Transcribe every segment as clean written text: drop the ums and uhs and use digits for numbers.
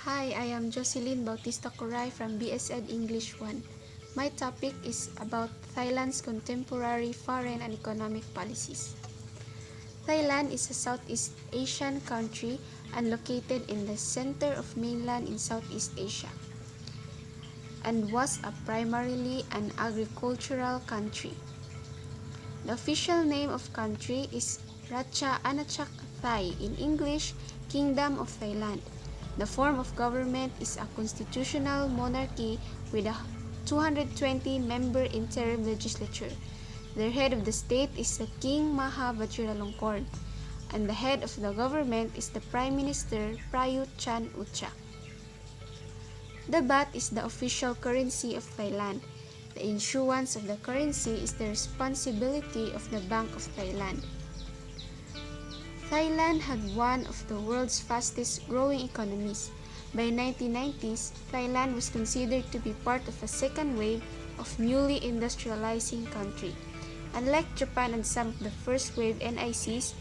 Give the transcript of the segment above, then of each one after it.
Hi, I am Jocelyn Curay from BSED English 1. My topic is about Thailand's contemporary foreign and economic policies. Thailand is a Southeast Asian country and located in the center of mainland in Southeast Asia, and was primarily an agricultural country. The official name of country is Raja Anachak Thai, in English, Kingdom of Thailand. The form of government is a constitutional monarchy with a 220-member interim legislature. The head of the state is the King Maha Vajiralongkorn, and the head of the government is the Prime Minister Prayut Chan-o-cha. The baht is the official currency of Thailand. The issuance of the currency is the responsibility of the Bank of Thailand. Thailand had one of the world's fastest growing economies. By 1990s, Thailand was considered to be part of a second wave of newly industrializing country. Unlike Japan and some of the first wave NICs,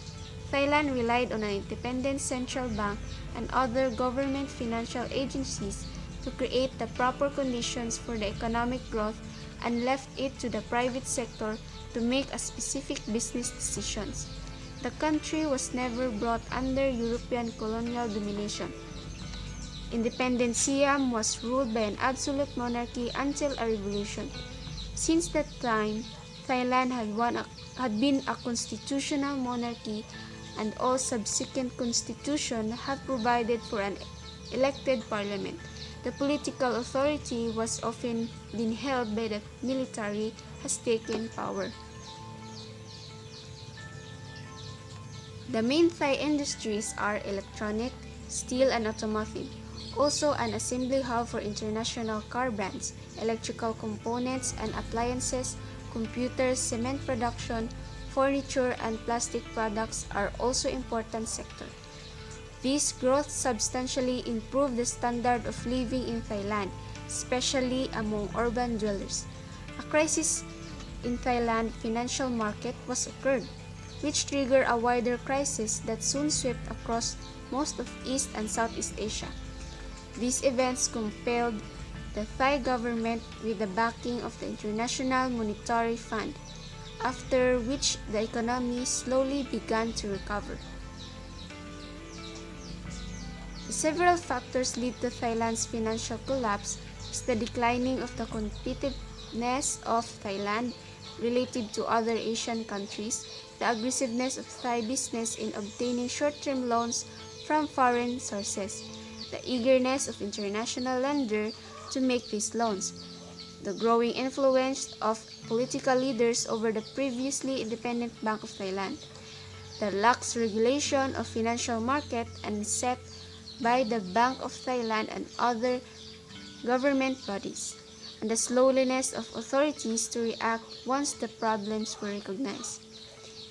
Thailand relied on an independent central bank and other government financial agencies to create the proper conditions for the economic growth and left it to the private sector to make a specific business decisions. The country was never brought under European colonial domination. Independent Siam was ruled by an absolute monarchy until a revolution. Since that time, Thailand had been a constitutional monarchy, and all subsequent constitutions have provided for an elected parliament. The political authority was often been held by the military has taken power. The main Thai industries are electronic, steel and automotive, also an assembly hub for international car brands, electrical components and appliances, computers, cement production, furniture and plastic products are also important sectors. This growth substantially improved the standard of living in Thailand, especially among urban dwellers. A crisis in Thailand's financial market was occurred, which triggered a wider crisis that soon swept across most of East and Southeast Asia. These events compelled the Thai government with the backing of the International Monetary Fund, after which the economy slowly began to recover. Several factors lead to Thailand's financial collapse is the declining of the competitiveness of Thailand related to other Asian countries, the aggressiveness of Thai business in obtaining short-term loans from foreign sources, the eagerness of international lenders to make these loans, the growing influence of political leaders over the previously independent Bank of Thailand, the lax regulation of financial market and set by the Bank of Thailand and other government bodies, and the slowness of authorities to react once the problems were recognized.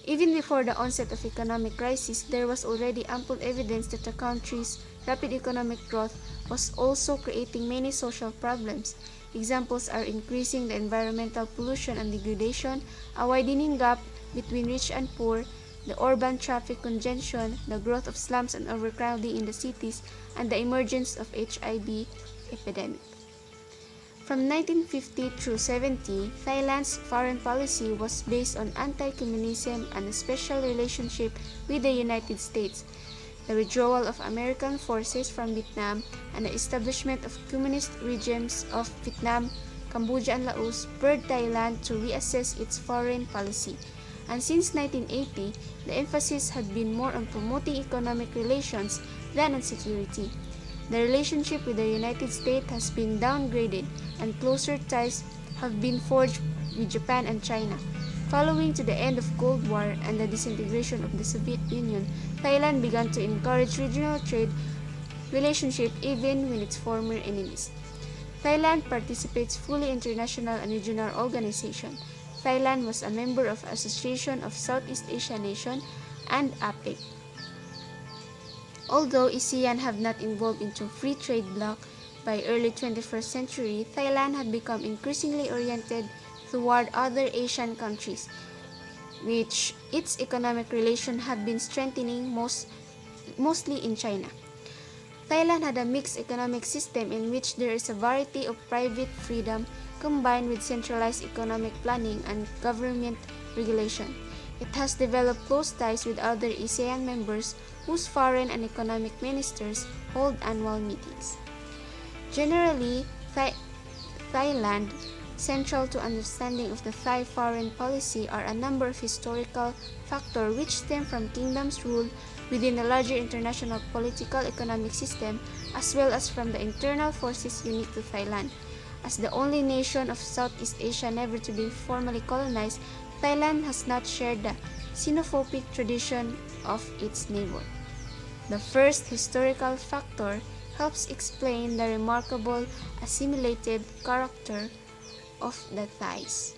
Even before the onset of economic crisis, there was already ample evidence that the country's rapid economic growth was also creating many social problems. Examples are increasing the environmental pollution and degradation, a widening gap between rich and poor, the urban traffic congestion, the growth of slums and overcrowding in the cities, and the emergence of HIV epidemic. From 1950 through 70, Thailand's foreign policy was based on anti-communism and a special relationship with the United States. The withdrawal of American forces from Vietnam and the establishment of communist regimes of Vietnam, Cambodia and Laos spurred Thailand to reassess its foreign policy. And since 1980, the emphasis had been more on promoting economic relations than on security. The relationship with the United States has been downgraded, and closer ties have been forged with Japan and China. Following to the end of Cold War and the disintegration of the Soviet Union, Thailand began to encourage regional trade relationship even with its former enemies. Thailand participates fully in international and regional organizations. Thailand was a member of Association of Southeast Asia Nations and APEC. Although ASEAN have not evolved into free trade bloc, by early 21st century, Thailand had become increasingly oriented toward other Asian countries, which its economic relations had been strengthening mostly in China. Thailand had a mixed economic system in which there is a variety of private freedom combined with centralized economic planning and government regulation. It has developed close ties with other ASEAN members whose foreign and economic ministers hold annual meetings. Generally, Thailand, central to understanding of the Thai foreign policy are a number of historical factors which stem from kingdoms ruled within a larger international political economic system as well as from the internal forces unique to Thailand. As the only nation of Southeast Asia never to be formally colonized, Thailand has not shared the xenophobic tradition of its neighbor. The first historical factor helps explain the remarkable assimilated character of the Thais.